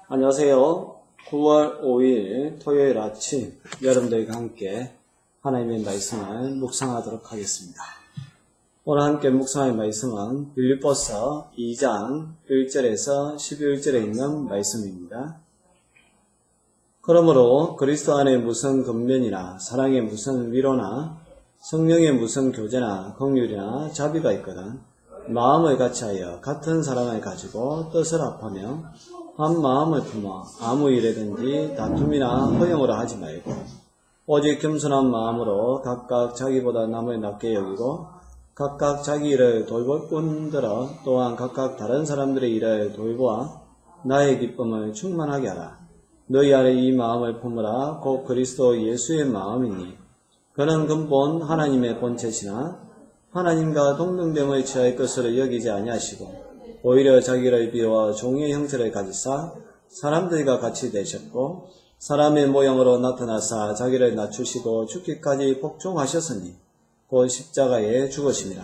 안녕하세요. 9월 5일 토요일 아침 여러분들과 함께 하나님의 말씀을 묵상하도록 하겠습니다. 오늘 함께 묵상할 말씀은 빌립보서 2장 1절에서 11절에 있는 말씀입니다. 그러므로 그리스도 안에 무슨 겉면이나 사랑에 무슨 위로나 성령에 무슨 교제나 긍휼이나 자비가 있거든 마음을 같이하여 같은 사랑을 가지고 뜻을 합하며 한 마음을 품어 아무 일에든지 다툼이나 허용으로 하지 말고 오직 겸손한 마음으로 각각 자기보다 남을 낮게 여기고 각각 자기 일을 돌볼 뿐더러 또한 각각 다른 사람들의 일을 돌보아 나의 기쁨을 충만하게 하라. 너희 안에 이 마음을 품으라. 곧 그리스도 예수의 마음이니 그는 근본 하나님의 본체시나 하나님과 동등됨을 취할 것으로 여기지 아니하시고 오히려 자기를 비워 종의 형체를 가지사 사람들과 같이 되셨고 사람의 모형으로 나타나사 자기를 낮추시고 죽기까지 복종하셨으니 곧 십자가에 죽으심이라.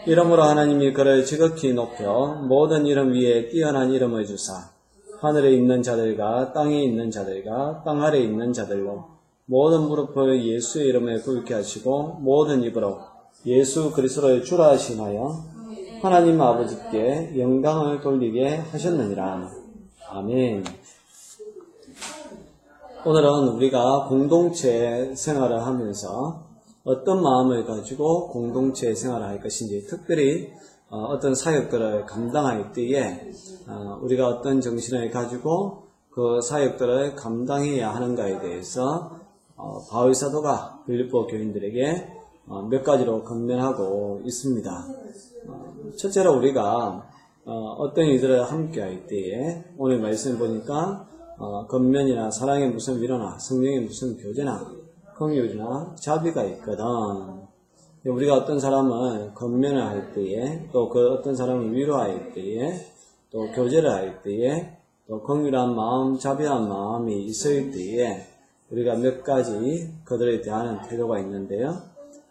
이러므로 하나님이 그를 지극히 높여 모든 이름 위에 뛰어난 이름을 주사 하늘에 있는 자들과 땅에 있는 자들과 땅 아래에 있는 자들로 모든 무릎을 예수의 이름에 꿇게 하시고 모든 입으로 예수 그리스도를 주라 하시나요 하나님 아버지께 영광을 돌리게 하셨느니라. 아멘. 오늘은 우리가 공동체 생활을 하면서 어떤 마음을 가지고 공동체 생활을 할 것인지, 특별히 어떤 사역들을 감당할 때에 우리가 어떤 정신을 가지고 그 사역들을 감당해야 하는가에 대해서 바울 사도가 빌립보 교인들에게 몇 가지로 권면하고 있습니다. 첫째로 우리가 어떤 이들을 함께 할 때에 오늘 말씀 보니까 겉면이나 사랑에 무슨 위로나 성령에 무슨 교제나 긍휼이나 자비가 있거든. 우리가 어떤 사람을 겉면을 할 때에 또 그 어떤 사람을 위로할 때에 또 교제를 할 때에 또 긍휼한 마음, 자비한 마음이 있을 때에 우리가 몇 가지 그들에 대한 태도가 있는데요.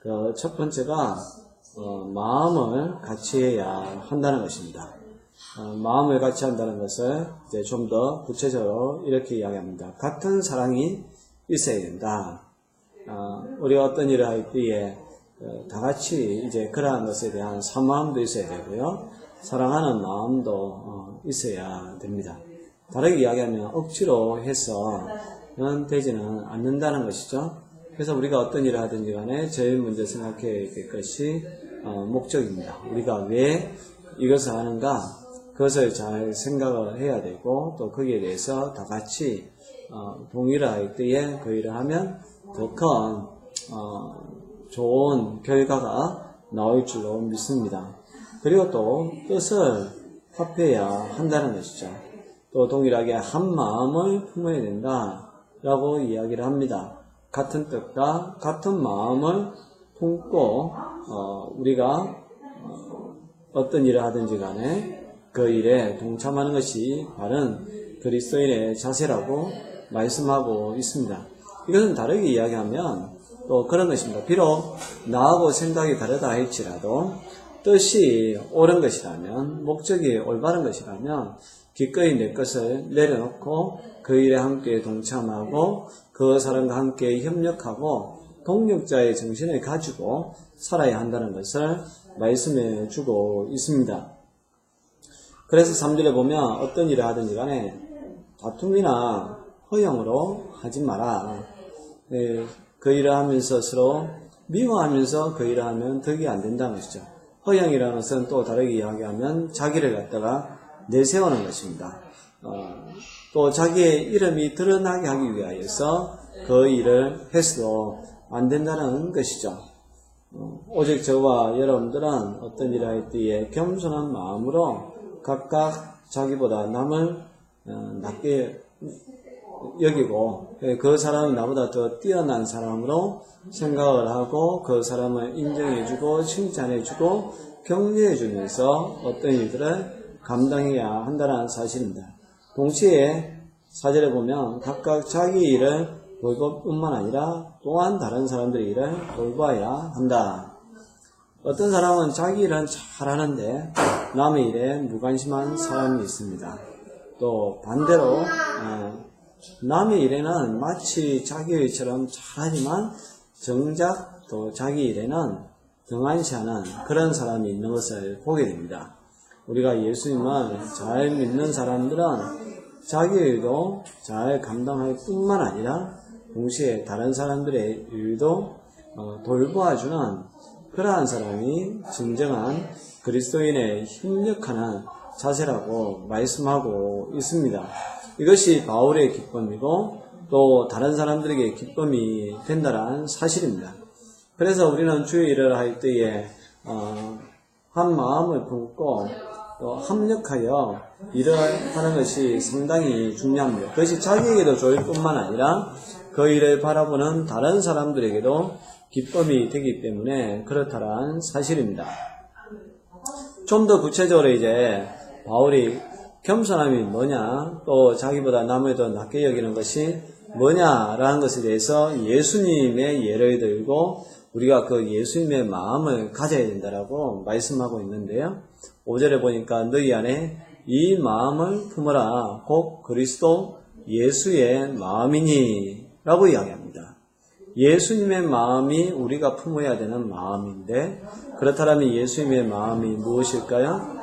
그 첫 번째가 마음을 같이 해야 한다는 것입니다. 마음을 같이 한다는 것을 이제 좀 더 구체적으로 이렇게 이야기합니다. 같은 사랑이 있어야 된다. 우리가 어떤 일을 할 때에 다 같이 이제 그러한 것에 대한 사모함도 있어야 되고요. 사랑하는 마음도 있어야 됩니다. 다르게 이야기하면 억지로 해서는 되지는 않는다는 것이죠. 그래서 우리가 어떤 일을 하든지 간에 제일 먼저 생각해야 될 것이 목적입니다. 우리가 왜 이것을 하는가? 그것을 잘 생각을 해야 되고 또 거기에 대해서 다 같이 동의를 할 때에 그 일을 하면 더 큰 좋은 결과가 나올 줄로 믿습니다. 그리고 또 뜻을 합해야 한다는 것이죠. 또 동일하게 한 마음을 품어야 된다라고 이야기를 합니다. 같은 뜻과 같은 마음을 품고 우리가 어떤 일을 하든지 간에 그 일에 동참하는 것이 바른 그리스도인의 자세라고 말씀하고 있습니다. 이것은 다르게 이야기하면 또 그런 것입니다. 비록 나하고 생각이 다르다 할지라도 뜻이 옳은 것이라면, 목적이 올바른 것이라면 기꺼이 내 것을 내려놓고 그 일에 함께 동참하고 그 사람과 함께 협력하고 동력자의 정신을 가지고 살아야 한다는 것을 말씀해 주고 있습니다. 그래서 3절에 보면 어떤 일을 하든지 간에 다툼이나 허용으로 하지 마라. 그 일을 하면서 서로 미워하면서 그 일을 하면 덕이 안 된다는 것이죠. 허용이라는 것은 또 다르게 이야기하면 자기를 갖다가 내세우는 것입니다. 또 자기의 이름이 드러나게 하기 위하여서 그 일을 해서도 안 된다는 것이죠. 오직 저와 여러분들은 어떤 일을 할 때에 겸손한 마음으로 각각 자기보다 남을 낮게 여기고 그 사람이 나보다 더 뛰어난 사람으로 생각을 하고 그 사람을 인정해주고 칭찬해주고 격려해주면서 어떤 일들을 감당해야 한다는 사실입니다. 동시에 4절에 보면 각각 자기 일을 돌볼 뿐만 아니라 또한 다른 사람들의 일을 돌봐야 한다. 어떤 사람은 자기 일은 잘하는데 남의 일에 무관심한 사람이 있습니다. 또 반대로 남의 일에는 마치 자기 일처럼 잘하지만 정작 또 자기 일에는 등한시하는 그런 사람이 있는 것을 보게 됩니다. 우리가 예수님을 잘 믿는 사람들은 자기 일도 잘 감당할 뿐만 아니라 동시에 다른 사람들의 일도 돌보아주는 그러한 사람이 진정한 그리스도인의 협력하는 자세라고 말씀하고 있습니다. 이것이 바울의 기쁨이고 또 다른 사람들에게 기쁨이 된다는 사실입니다. 그래서 우리는 주의 일을 할 때에 한 마음을 품고 또 합력하여 일을 하는 것이 상당히 중요합니다. 그것이 자기에게도 좋을 뿐만 아니라 그 일을 바라보는 다른 사람들에게도 기쁨이 되기 때문에 그렇다는 사실입니다. 좀 더 구체적으로 이제 바울이 겸손함이 뭐냐, 또 자기보다 남을 더 낮게 여기는 것이 뭐냐라는 것에 대해서 예수님의 예를 들고 우리가 그 예수님의 마음을 가져야 된다라고 말씀하고 있는데요. 5절에 보니까 너희 안에 이 마음을 품어라 곧 그리스도 예수의 마음이니 라고 이야기합니다. 예수님의 마음이 우리가 품어야 되는 마음인데 그렇다면 예수님의 마음이 무엇일까요?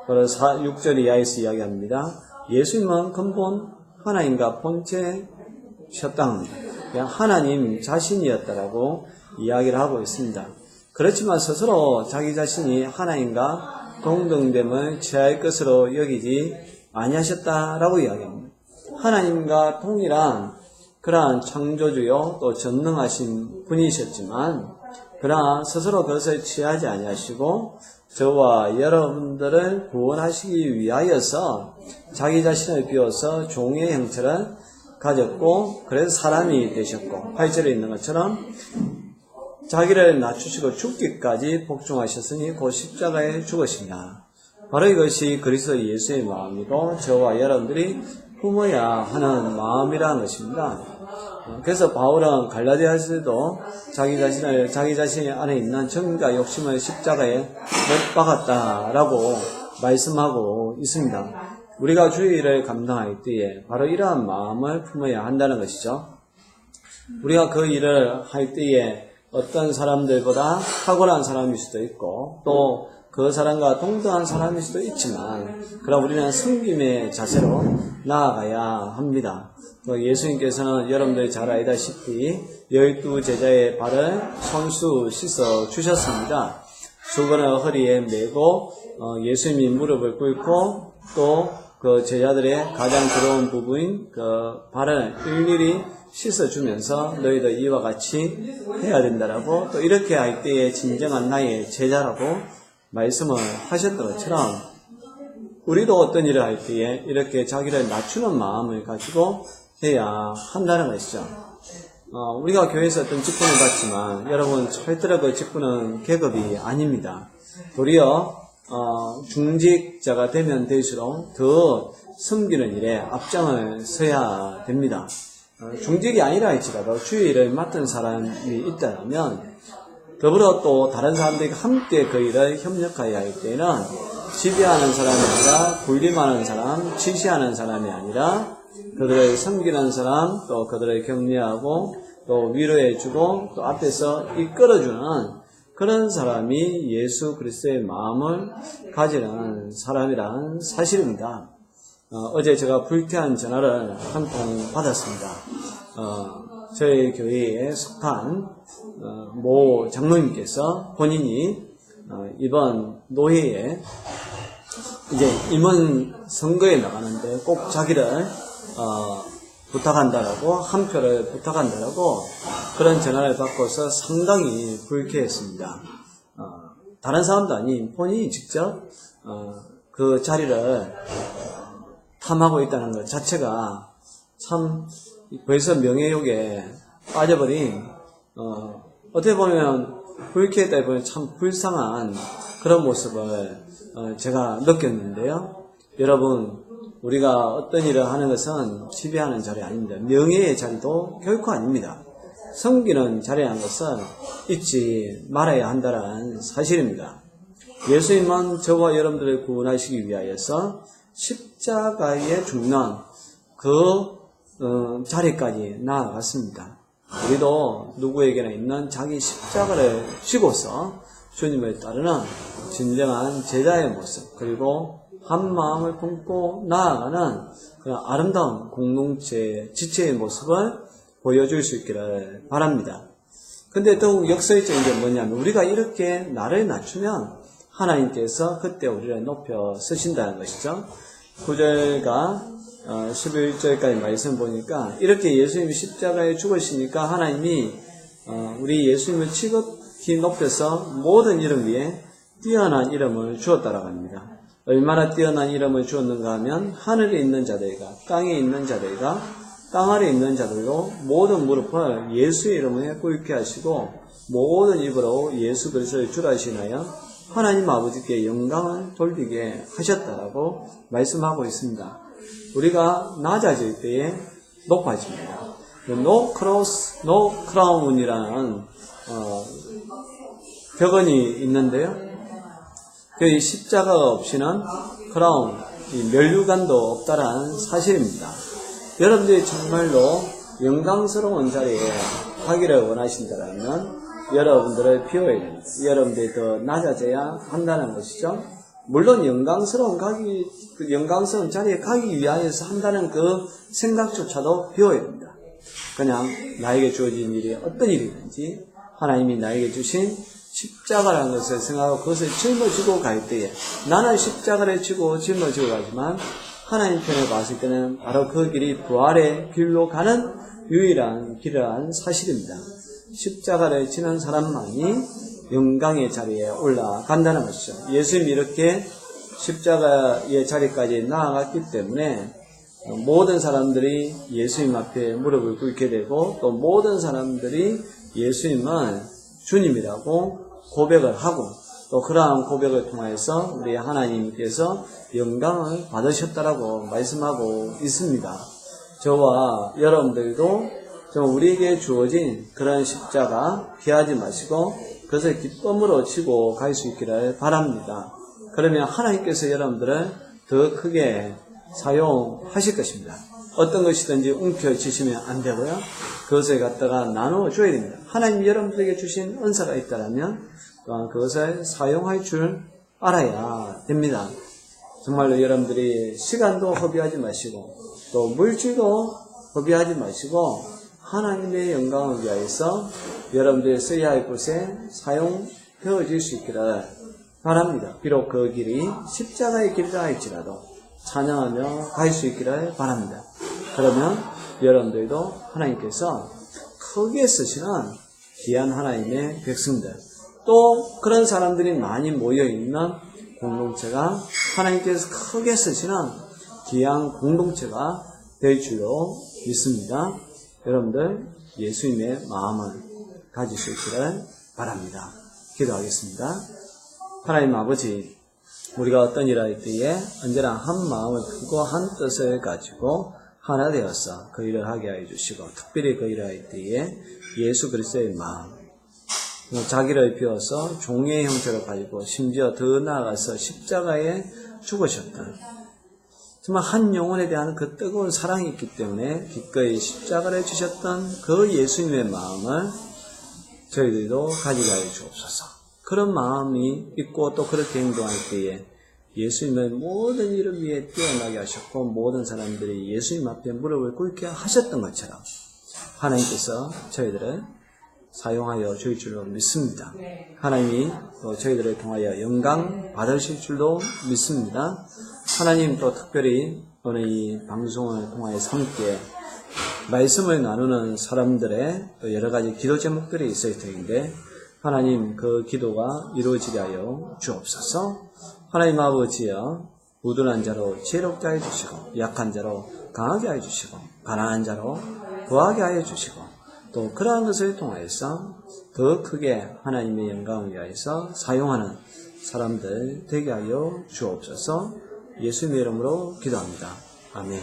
그래서 6절 이하에서 이야기합니다. 예수님은 근본 하나님과 본체셨다. 그냥 하나님 자신이었다라고 이야기를 하고 있습니다. 그렇지만 스스로 자기 자신이 하나님과 동등됨을 취할 것으로 여기지 아니하셨다라고 이야기합니다. 하나님과 동일한 그러한 창조주요 또 전능하신 분이셨지만 그러나 스스로 그것을 취하지 아니하시고 저와 여러분들을 구원하시기 위하여서 자기 자신을 비워서 종의 형체를 가졌고 그래서 사람이 되셨고 8절에 있는 것처럼 자기를 낮추시고 죽기까지 복종하셨으니 곧 십자가에 죽으시냐. 바로 이것이 그리스도 예수의 마음이고 저와 여러분들이 품어야 하는 마음이라는 것입니다. 그래서 바울은 갈라디아서도 자기 자신 안에 있는 정과 욕심을 십자가에 못 박았다라고 말씀하고 있습니다. 우리가 주의 일을 감당할 때에 바로 이러한 마음을 품어야 한다는 것이죠. 우리가 그 일을 할 때에 어떤 사람들보다 탁월한 사람일 수도 있고 또 그 사람과 동등한 사람일 수도 있지만 그럼 우리는 섬김의 자세로 나아가야 합니다. 예수님께서는 여러분들이 잘 알다시피 12제자의 발을 손수 씻어 주셨습니다. 수건을 허리에 메고 예수님이 무릎을 꿇고 또 그 제자들의 가장 더러운 부분인 그 발을 일일이 씻어주면서 너희도 이와 같이 해야 된다라고 또 이렇게 할 때에 진정한 나의 제자라고 말씀을 하셨던 것처럼 우리도 어떤 일을 할 때에 이렇게 자기를 낮추는 마음을 가지고 해야 한다는 것이죠. 우리가 교회에서 어떤 직분을 받지만 여러분 절대로 그 직분은 계급이 아닙니다. 도리어 중직자가 되면 될수록 더 섬기는 일에 앞장을 서야 됩니다. 중직이 아니라 할지라도 주의 일을 맡은 사람이 있다면 더불어 또 다른 사람들과 함께 그 일을 협력하여야 할 때는 지배하는 사람이 아니라 군림하는 사람, 지시하는 사람이 아니라 그들을 섬기는 사람, 또 그들을 격려하고 또 위로해주고 또 앞에서 이끌어주는 그런 사람이 예수 그리스도의 마음을 가지는 사람이란 사실입니다. 어제 제가 불쾌한 전화를 한 통 받았습니다. 저희 교회에 속한 모 장로님께서 본인이 이번 노회에 이제 임원 선거에 나가는데 꼭 자기를 부탁한다라고 한 표를 부탁한다라고 그런 전화를 받고서 상당히 불쾌했습니다. 다른 사람도 아닌 본인이 직접 그 자리를 탐하고 있다는 것 자체가 참 벌써 명예욕에 빠져버린 어떻게 보면 불쾌했다 보면 참 불쌍한 그런 모습을 제가 느꼈는데요. 여러분 우리가 어떤 일을 하는 것은 지배하는 자리 아닙니다. 명예의 자리도 결코 아닙니다. 섬기는 자리라는 것은 잊지 말아야 한다는 사실입니다. 예수님은 저와 여러분들을 구원하시기 위하여서 십자가에 죽는 그 자리까지 나아갔습니다. 우리도 누구에게나 있는 자기 십자가를 지고서 주님을 따르는 진정한 제자의 모습, 그리고 한 마음을 품고 나아가는 그런 아름다운 공동체 지체의 모습을 보여줄 수 있기를 바랍니다. 근데 더욱 역설적인 게 뭐냐면, 우리가 이렇게 나를 낮추면 하나님께서 그때 우리를 높여 쓰신다는 것이죠. 9절과 11절까지 말씀 보니까, 이렇게 예수님이 십자가에 죽으시니까 하나님이 우리 예수님을 지극히 높여서 모든 이름 위에 뛰어난 이름을 주었다라고 합니다. 얼마나 뛰어난 이름을 주었는가 하면, 하늘에 있는 자들과 땅에 있는 자들과 땅 아래에 있는 자들로 모든 무릎을 예수의 이름에 꿇게 하시고 모든 입으로 예수 그리스도의 주라 하시나요 하나님 아버지께 영광을 돌리게 하셨다라고 말씀하고 있습니다. 우리가 낮아질 때에 높아집니다. No cross, no crown이라는 격언이 있는데요. 그 십자가가 없이는 크라운, 면류관도 없다라는 사실입니다. 여러분들이 정말로 영광스러운 자리에 가기를 원하신다면 여러분들을 비워야 됩니다. 여러분들이 더 낮아져야 한다는 것이죠. 물론 영광스러운 자리에 가기 위하여서 한다는 그 생각조차도 비워야 됩니다. 그냥 나에게 주어진 일이 어떤 일이든지 하나님이 나에게 주신 십자가라는 것을 생각하고 그것을 짊어지고 갈 때에, 나는 십자가를 지고 짊어지고 가지만 하나님 편에 봤을 때는 바로 그 길이 부활의 길로 가는 유일한 길이라는 사실입니다. 십자가를 지는 사람만이 영광의 자리에 올라간다는 것이죠. 예수님이 이렇게 십자가의 자리까지 나아갔기 때문에 모든 사람들이 예수님 앞에 무릎을 꿇게 되고, 또 모든 사람들이 예수님은 주님이라고 고백을 하고, 또 그러한 고백을 통해서 우리 하나님께서 영광을 받으셨다라고 말씀하고 있습니다. 저와 여러분들도 우리에게 주어진 그런 십자가 피하지 마시고 그것을 기쁨으로 지고 갈 수 있기를 바랍니다. 그러면 하나님께서 여러분들을 더 크게 사용하실 것입니다. 어떤 것이든지 움켜쥐시면 안 되고요. 그것을 갖다가 나누어 줘야 됩니다. 하나님 여러분들에게 주신 은사가 있다면 또한 그것을 사용할 줄 알아야 됩니다. 정말로 여러분들이 시간도 허비하지 마시고 또 물질도 허비하지 마시고 하나님의 영광을 위하여서 여러분들이 써야 할 곳에 사용되어질 수 있기를 바랍니다. 비록 그 길이 십자가의 길이라 할지라도 찬양하며 갈 수 있기를 바랍니다. 그러면 여러분들도 하나님께서 크게 쓰시는 귀한 하나님의 백성들, 또 그런 사람들이 많이 모여있는 공동체가 하나님께서 크게 쓰시는 귀한 공동체가 될 줄로 믿습니다. 여러분들 예수님의 마음을 가질 수 있기를 바랍니다. 기도하겠습니다. 하나님 아버지, 우리가 어떤 일을 할 때에 언제나 한 마음을 품고 한 뜻을 가지고 하나 되어서 그 일을 하게 하여 주시고, 특별히 그 일을 할 때에 예수 그리스도의 마음, 자기를 비워서 종의 형태를 가지고 심지어 더 나아가서 십자가에 죽으셨던, 정말 한 영혼에 대한 그 뜨거운 사랑이 있기 때문에 기꺼이 십자가를 주셨던 그 예수님의 마음을 저희들도 가지게 하여 주옵소서. 그런 마음이 있고 또 그렇게 행동할 때에 예수님의 모든 이름 위에 뛰어나게 하셨고 모든 사람들이 예수님 앞에 무릎을 꿇게 하셨던 것처럼 하나님께서 저희들을 사용하여 주실 줄로 믿습니다. 하나님이 또 저희들을 통하여 영광 받으실 줄로 믿습니다. 하나님, 또 특별히 오늘 이 방송을 통하여서 함께 말씀을 나누는 사람들의 또 여러 가지 기도 제목들이 있을 텐데 하나님, 그 기도가 이루어지게 하여 주옵소서. 하나님 아버지여, 우둔한 자로 지혜롭게 하여 주시고 약한 자로 강하게 하여 주시고 가난한 자로 부하게 하여 주시고 또 그러한 것을 통하여서 더 크게 하나님의 영광을 위하여서 사용하는 사람들 되게 하여 주옵소서. 예수님의 이름으로 기도합니다. 아멘.